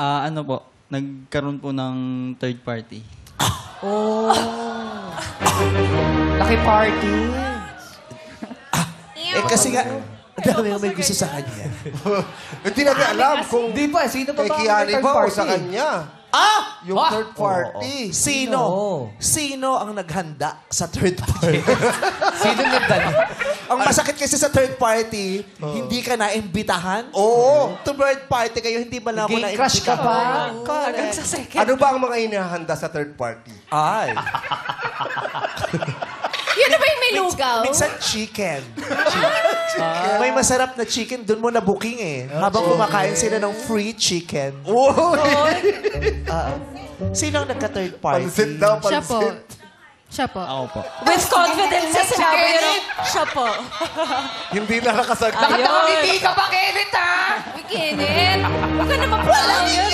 Ano po, nagkaroon po ng third party. Oh. Laki party. Kasi nga, dami may gusto sa kanya. Hindi natin alam kung Di pa, sino pa kay ba ang Kiani third ba o party? sa kanya. Yung third party. Sino? Sino ang naghanda sa third party? Sino nagdala? Ang masakit kasi sa third party, hindi ka na-imbitahan. Oo. To third party kayo, hindi ba na ako Gay na-imbitahan? crush ka pa? Correct. Sa second. Ano ba ang mga inihahanda sa third party? Ay. Yun na ba yung may lugaw? Minsan chicken. May masarap na chicken, doon mo na booking eh. Habang kumakain sila ng free chicken. Sino ang nagka-third party? Pansit daw, Siya po. pansit. Siya po. Ako po. With confidence na sinabi yun. Siya po. Hindi na nakasagot. Nakatangiti ka pa, Kenneth, ha? Kenneth, huwag ka naman pala yun.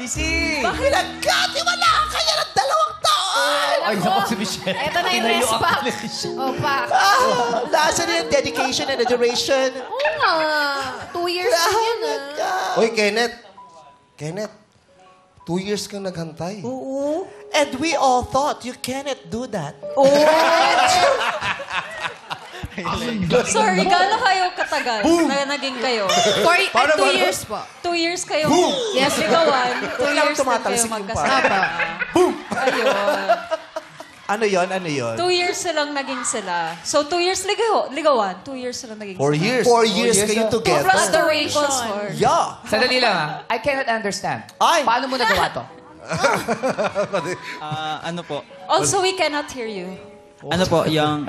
Easy. Pinagkatiwala kaya ng 2 taon! Ay, naku si Michelle. Ito na yung respack. Opa. Nasaan yung dedication and adoration? Oo nga. 2 years na yun Uy, Kenneth. Kenneth, 2 years kang naghantay. Oo. And we all thought you cannot do that. Sorry, gano'n kayo katagal na naging kayo? 2 years po. 2 years kayo. Yes, ligawan. 2 Kailangan years na kayo tumatalsik yung magkasama. Ayun. Ano yon? Ano yon? 2 years silang naging sila. So, 2 years ligawan. 2 years silang naging 4 years. 4 years kayo together. Frustration. Yeah. Sandali lang, ha? I cannot understand. Ay. Paano mo nagawa to? Ano po, Also, we cannot hear you. ano po, yung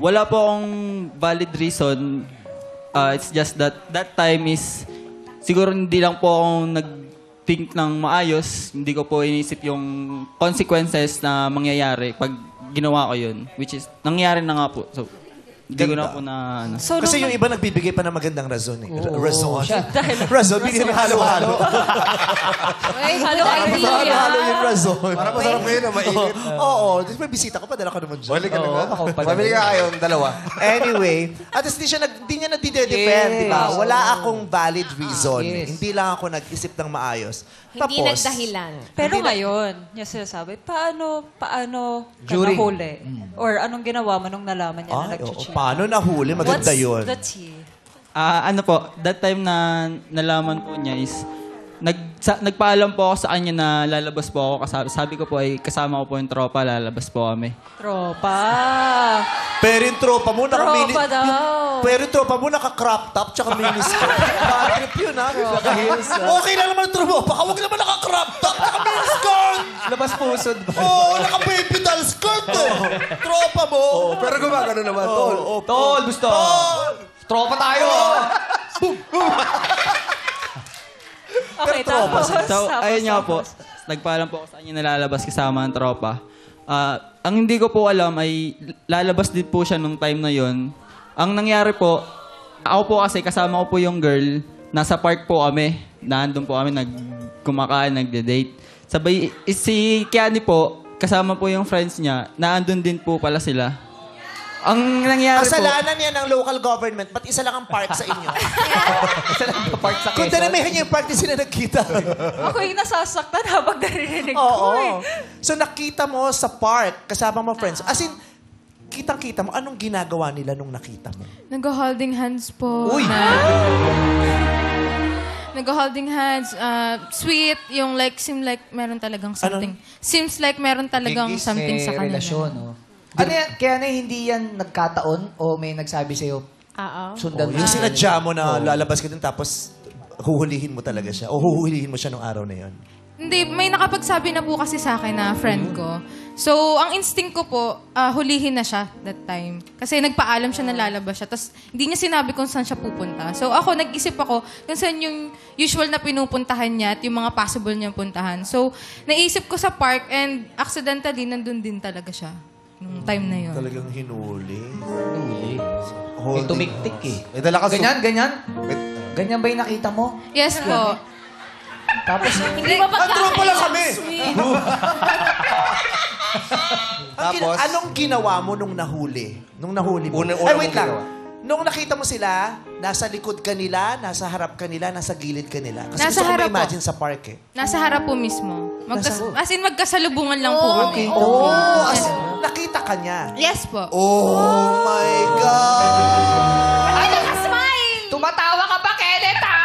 wala po akong valid reason. It's just that time is siguro hindi lang po akong nag-think ng maayos. Hindi ko po inisip yung consequences na mangyayari pag ginawa ko yun. Which is, nangyari na nga po. So, hindi ko na po na... Ano. So, Kasi yung iba nagbibigay pa ng magandang razon eh. Razon. Razon, bigyan ng halo-halo. Ay, halo idea. Halo-halo yung razon. Para masarap ngayon na mainit. Oo. Di ba bisita ko, padala ko naman dyan. Balik ka na nga. Pabili ka kayong dalawa. Anyway, at least hindi niya nadidedepend, di ba? Yes. Wala akong valid reason. Yes. Hindi lang ako nag-isip ng maayos. Hindi Tapos, nagdahilan. Pero ngayon, yung sinasabi, paano ka During. nahuli? Or anong ginawa mo nung nalaman niya na ay, oo, nag-cheat? paano nahuli? Maganda yun. What's the tea? Ano po, that time na nalaman po niya is, nagpaalam po ako sa kanya na lalabas po ako. Sabi ko po ay kasama ko po yung tropa, lalabas po kami. Tropa. Pero yung tropa mo, Tropa daw. Pero yung tropa mo, naka-crop top, tsaka miniskirt. Bad trip yun, ha? Okay lang naman yung tropa. Baka huwag naman naka-crop top, tsaka miniskirt. Labas pusod ba? Oo, naka-baby doll skirt, eh. Tropa mo. Pero gumagano naman, tol. Tol, gusto. Tropa tayo. Okay, tapos. So, ayun nga po, nagpaalam po ako sa kanya na lalabas kasama ng tropa. Ang hindi ko po alam ay lalabas din po siya nung time na yon. Ang nangyari po, ako po kasi kasama ko po yung girl, nasa park po kami. Nandun po kami, kumakain, nagde-date. Sabay, si Kiani po, kasama po yung friends niya, naandun din po pala sila. Ang nangyari Kasalanan yan ng local government. Ba't isa lang ang park sa inyo? Isa lang ka part sa Kung Quezon. dinamihan niyo yung park, di sila nagkita. Ako yung nasasaktan habang narinig ko Oo. eh. So nakita mo sa park, kasama mo friends. As in, kitang-kita mo, anong ginagawa nila nung nakita mo? Nag-holding hands po. Uy! Nag-holding hands. Sweet. Yung like, seem like meron talagang something. Seems like meron talagang something sa kanila. relasyon, no? Ano yan? Kaya na hindi yan nagkataon o may nagsabi sa'yo, sundan mo? Yung sinadya mo na lalabas ka din tapos huhulihin mo talaga siya. O huhulihin mo siya nung araw na yon. Hindi, may nakapagsabi na po kasi sa akin na friend ko. So, ang instinct ko po, hulihin na siya that time. Kasi nagpaalam siya na lalabas siya. Tapos, hindi niya sinabi kung saan siya pupunta. So, ako, nag-isip ako kung saan yung usual na pinupuntahan niya at yung mga possible niyang puntahan. So, naisip ko sa park and accidentally, nandun din talaga siya. Nung time na yun. Talagang hinuli. May tumiktik eh. May dala ka Ganyan? Ganyan ba yung nakita mo? Yes po. Tapos, Hindi ba Tropa lang kami! Tapos? Anong ginawa mo nung nahuli? Nung nahuli mo? Una Ay, wait mong lang. ginawa. nung nakita mo sila, nasa likod ka nila, nasa harap ka nila, nasa gilid ka nila. Kasi Nasa gusto ko harap po. ma-imagine sa park eh. Nasa harap po mismo. As in, magkasalubungan lang po kami. Oh, as in, nakita ka niya. Yes po. Oh my God! Ay, nakasmile! Tumatawa ka pa, Kenneth, ha?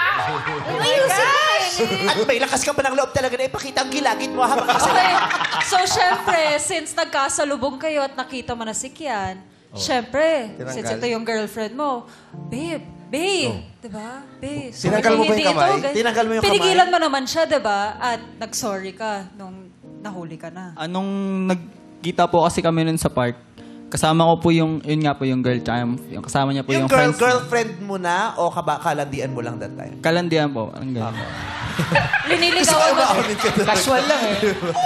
At may lakas ka pa ng loob talaga na ipakita ang gilagid mo habang Okay. So, syempre, since nagkasalubong kayo at nakita mo na si Kian, syempre, Tinanggal. since ito yung girlfriend mo, babe, diba? Babe. So, Tinanggal mo ba yung hindi kamay? Tinanggal mo yung kamay? Pinigilan mo naman siya, diba? At nag-sorry ka nung nahuli ka na. Anong nagkita po kasi kami nun sa park, kasama ko po yung, yun nga po yung girl, tsaka yung kasama niya po yung, Yung friends niya. girlfriend mo na o kalandian mo lang that time? Kalandian po. Ang ganun. Liniligawan mo. Casual lang eh.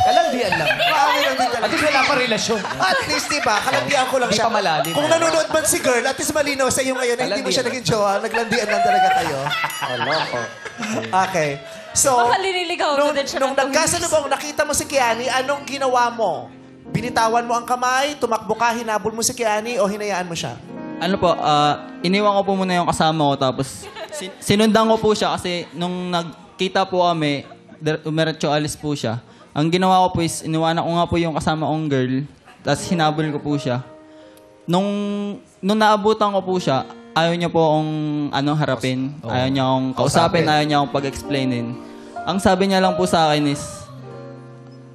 Kalandian lang. Maamin lang din At talaga. least wala pa relasyon. At least, diba, kalandian ko lang Hindi siya. pa malalim. Kung nanonood man si girl, at least malinaw sa iyo ngayon na hindi mo siya Kalandian. naging jowa, naglandian lang talaga kayo. Okay. So, Baka liniligawan mo din siya nung ng 2 weeks. nagkasalubong, nakita mo si Kiani, anong ginawa mo? Binitawan mo ang kamay, tumakbo ka, hinabol mo si Kiani, o hinayaan mo siya? Ano po, iniwan ko po muna yung kasama ko, tapos sinundan ko po siya kasi nung nagkita po kami, umiretso alis po siya. Ang ginawa ko po is, iniwanan ko nga po yung kasama kong girl, tapos hinabol ko po siya. Nung naabutan ko po siya, ayaw niya po akong harapin, ayaw niya akong kausapin, ayaw niya akong pag-explainin. Ang sabi niya lang po sa akin is,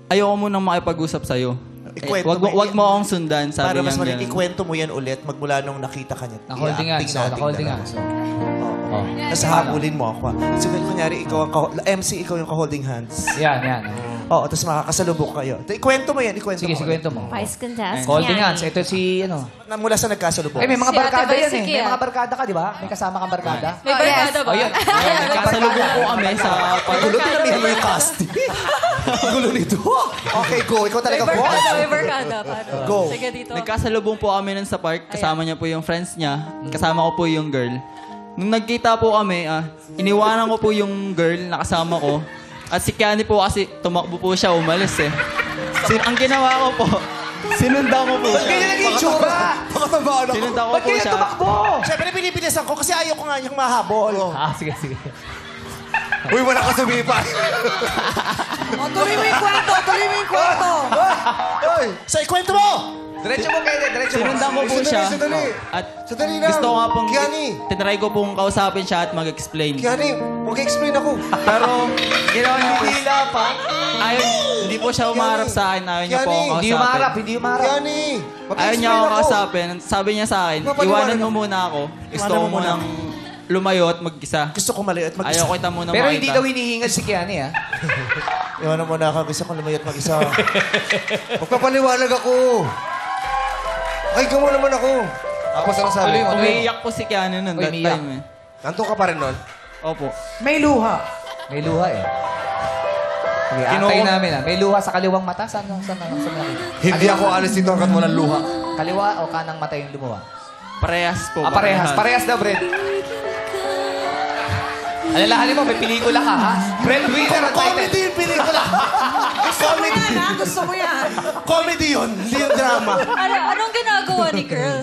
ayoko munang makipag-usap sa'yo. Ikwento mo Wag mo akong sundan, sabi Para niya. mas mali, ikwento mo yan ulit magmula nung nakita ka niya. Naka-holding hands. Naka-holding hands. Tapos habulin mo ako. So, kunyari, ikaw ang MC, ikaw yung ka-holding hands. Yan. Oo, tapos makakasalubok kayo. Ikwento mo yan, ikwento Sige, mo. kwento mo. Vice contestant. Holding hands. Ito si, Mula sa nagkasalubok. Ay, may mga Si Ate barkada yan Vice, eh. si May Kian. mga barkada ka, di ba? May kasama kang barkada. May barkada ba? Ayun. Kasalubong po kami sa Gulo, tinamihan mo yung casting. Gulo nito. Okay, go. Ikaw May talaga, barkada, boss. may barkada. Paano? Go. Sige dito. Nagkasalubong po kami nun sa park. Kasama niya po yung friends niya. Kasama ko po yung girl. Nung nagkita po kami, iniwanan ko po yung girl na kasama ko. At si Kiani po kasi tumakbo po siya, umalis eh. Ang ginawa ko po, sinundan ko po Ba't ganyan siya. naging tsura? Pakatabaan ako. Sinundan ko Ba't po ganyan siya. tumakbo? Siyempre, pinibilisan ko kasi ayaw ko nga yung mahabol. Sige. Uy, wala ka sumipa. Tuloy mo yung kwento. So, ikwento mo! Diretso mo, Kenneth. Diretso mo. Sinundan ko po siya. Sandali. At Sandali lang. gusto ko nga pong, Kiani. tinry ko pong kausapin siya at mag-explain. Kiani, mag-explain ako. Pero, ginawa niya po, Hila pa. ayaw, hindi po siya umarap sa akin, ayaw niya po Kiani. akong Hindi kausapin. umarap, hindi umarap. Kiani, Ayaw mag-explain niya ako ako. kausapin. Sabi niya sa akin, Papaliwanag iwanan mo ako. muna ako. Gusto Iwanan ko mo muna munang lumayo at mag-isa. Gusto ko mali at mag-isa. Ayaw kita muna Pero makita. hindi daw hinihingal si Kiani, ha? Iwanan mo na ako. Gusto ko lumayot mag-isa. Magpapaliwanag ako. Ay, mo naman ako. Tapos ano sabi? Tuloy mo. Umiiyak po si Keanu nun Uy, that umiiyak. time eh. Nandun ka pa rin nun? Opo. May luha. May luha eh. Sige, antayin namin ah. May luha sa kaliwang mata. Saan nakita? Hindi ako alis dito hanggat walang luha. Kaliwa o kanang mata yung lumuha? Parehas po. Parehas. Parehas daw, Brent. Alalahanin mo, may pelikula ka, ha? Breadwinner ang title. Comedy yung pelikula. Comedy. Gusto mo yan. Comedy yun. Hindi yung drama. Anong ginagawa ni girl?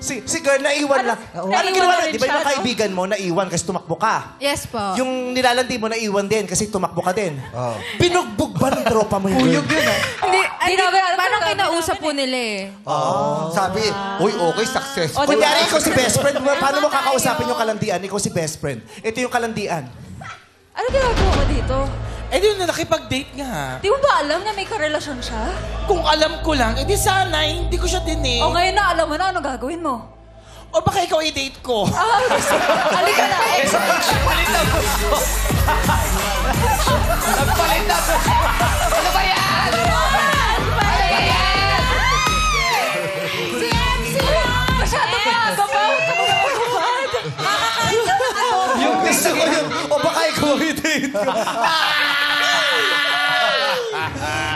Si girl, naiwan lang. Ano ginawa na? rin Di ba yung siya, no? kaibigan mo, naiwan kasi tumakbo ka? Yes po. Yung nilalandi mo, naiwan din kasi tumakbo ka din. Oo. Binugbog ba ng tropa mo yung girl? Uyog yun, ha? Hindi, namin alam parang kung kinausap namin po nila eh. Sabi, uy, okay, successful. O, di ba? Kunyari, ikaw si best friend. Paano mo kakausapin yung kalandian? Ikaw si best friend. Ito yung kalandian. Ano ginagawa mo dito? Eh, di na nakipag-date nga. Di mo ba alam na may karelasyon siya? Kung alam ko lang, edi sana, hindi ko siya dinig. O ngayon na alam mo na, ano gagawin mo? O baka ikaw i-date ko. Halika na. Nagpalit na gusto. Nagpalit na gusto. Ano ba yan? Masyado maaga pa. Huwag ka muna magpapad. Yung gusto ko yun. O baka ikaw i-date ko.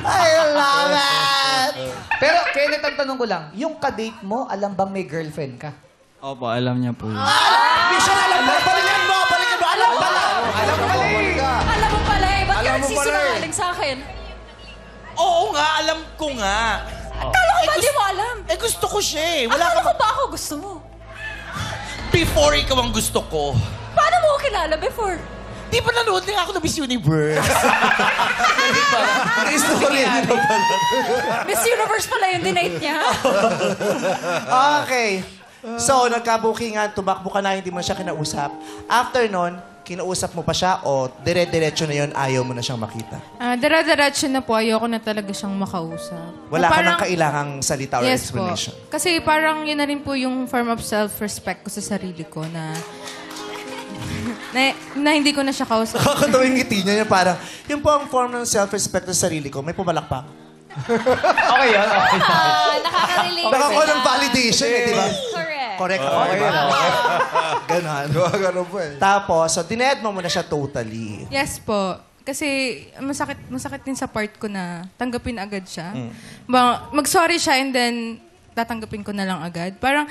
I love it! Pero, Kenneth, ang tanong ko lang, yung ka-date mo, alam bang may girlfriend ka? Opo, alam niya po yun. Hindi siya alam mo. Balikan mo. Balikan mo. Alam pala. Alam mo pala eh. Alam mo pala eh. Ba't ka Alam mo pala eh. nagsisinungaling sa akin? Oo nga, alam ko nga. Kala ko ba di mo alam? Eh, gusto ko siya eh. Akala Wala ka ko ba ako gusto mo? before ikaw ang gusto ko. Paano mo ko kilala before? Di ba nanood na ako ng Miss Universe? Miss Universe pala yung dinate niya. Okay. So, nagkabukingan, tumakbo ka na, hindi mo siya kinausap. After nun, kinausap mo pa siya o dire-diretso na yun, ayaw mo na siyang makita? Dire-diretso na po, ayoko na talaga siyang makausap. Wala Na ka parang- nang kailangang salita or Yes po. explanation? Kasi parang yun na rin po yung form of self-respect ko sa sarili ko na na hindi ko na siya kausap. Kakatawa yung ngiti niya, yung parang, yun po ang form ng self-respect sa sarili ko. May pumalakpak. Okay yun. Okay. Nakaka-relate. Nakakuha ng validation eh, di ba? Correct. Correct ako, di ba? Ganon. Ganun po eh. Tapos, so dined mo na siya totally. Yes po. Kasi masakit din sa part ko na tanggapin agad siya. Mm. Mag-sorry siya and then tatanggapin ko na lang agad. Parang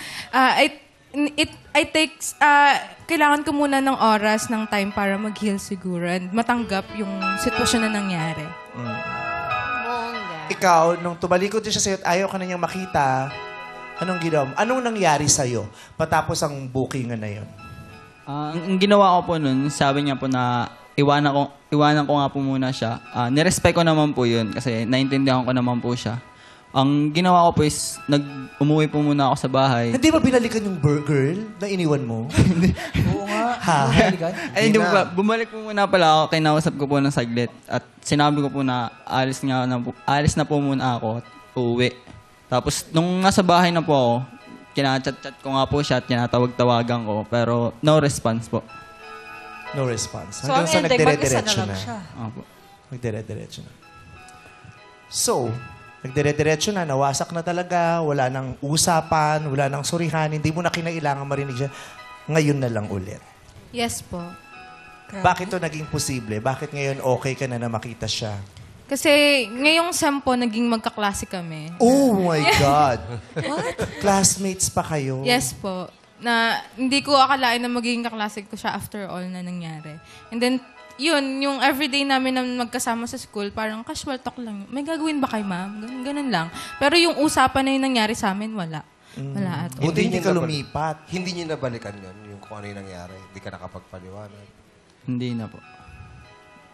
kailangan ko muna ng oras, ng time para mag-heal siguro and matanggap yung sitwasyon na nangyari. Ikaw, nung tumalikod din siya sa'yo at ayaw ka na niyang makita, anong ginawa mo? Anong nangyari sa'yo patapos ang bookingan na yun? Ang ginawa ko po nun, sabi niya po na iwanan ko nga po muna siya. Nirespect ko naman po yun kasi naintindihan ko naman po siya. Ang ginawa ko po is, umuwi po muna ako sa bahay. Hindi ba binalikan yung girl na iniwan mo? Oo nga. Ha? Ay, hindi po ba? Bumalik po muna pala ako, kinausap ko po ng saglit. At sinabi ko po na alis na po muna ako at uuwi. Tapos, nung nasa bahay na po ako, kinachat-chat ko nga po siya at kinatawag-tawagan ko. Pero, no response po. No response. So, ang ending, mag-isa na nagdire-diretso lang siya. Opo. Nagdire-diretso na. So, nagdire-diretso na, nawasak na talaga, wala nang usapan, wala nang surihan, hindi mo na kinailangan marinig siya. Ngayon na lang ulit. Yes po. Bakit to naging posible? Bakit ngayon okay ka na makita siya? Kasi ngayong SEM po, naging magkaklase kami. Oh my God! Classmates pa kayo? Yes po. Na hindi ko akalain na magiging kaklase ko siya after all na nangyari. And then, yun, yung everyday namin na magkasama sa school, parang casual talk lang. May gagawin ba kay ma'am? Ganun lang. Pero yung usapan na yung nangyari sa amin, wala. Wala at all. Buti hindi ka lumipat. Hindi niyo nabalikan yun, yung kung ano yung nangyari. Hindi ka nakapagpaliwanag. Hindi na po.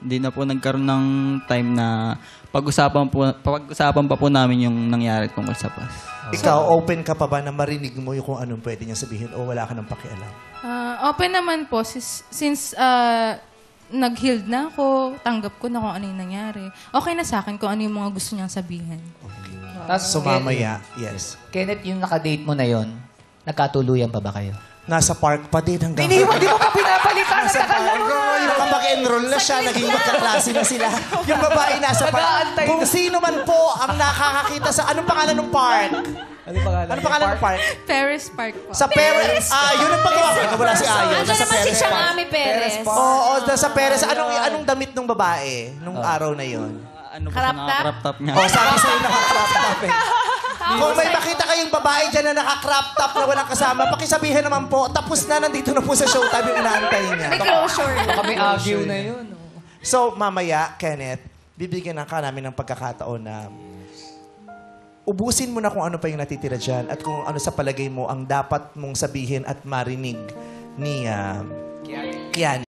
Hindi na po nagkaroon ng time na pag-usapan pa po namin yung nangyari tungkol sa past. Ikaw, open ka pa ba na marinig mo yung kung anong pwede niya sabihin o wala ka nang pakialam? Open naman po. Since nag-healed na ako, tanggap ko na kung ano yung nangyari. Okay na sa akin kung ano yung mga gusto niyang sabihin. Tapos, So mamaya, yes. Kenneth, yung nakadate mo na yon, nagkatuluyan pa ba kayo? Nasa park pa din hanggang... Di mo pa pinapalitan. Nakapag-enroll na siya, naging magkaklase na sila. Yung babae nasa park. Nag-aantay Kung sino man po ang nakakakita sa... Anong pangalan ng park? Anong pangalan ng park? Paris Park po. Sa Perez. Yun ang pagawa ko. Wala si Ayo. Ano Nasa naman si Perez Siyang Park. Ami Perez? Oo, nasa Perez. Anong damit ng babae nung araw na yun? Ano po Crop siya, top? crop top niya. Oh, sabi sa'yo naka-crop top eh. Kung may makita kayong babae dyan na naka-crop top na walang kasama, pakisabihin naman po, tapos na, nandito na po sa showtime yung inaantay niya. May closure. Baka may agyo na yun. So, mamaya, Kenneth, bibigyan ka namin ng pagkakataon na ubusin mo na kung ano pa yung natitira dyan at kung ano sa palagay mo ang dapat mong sabihin at marinig ni Kian.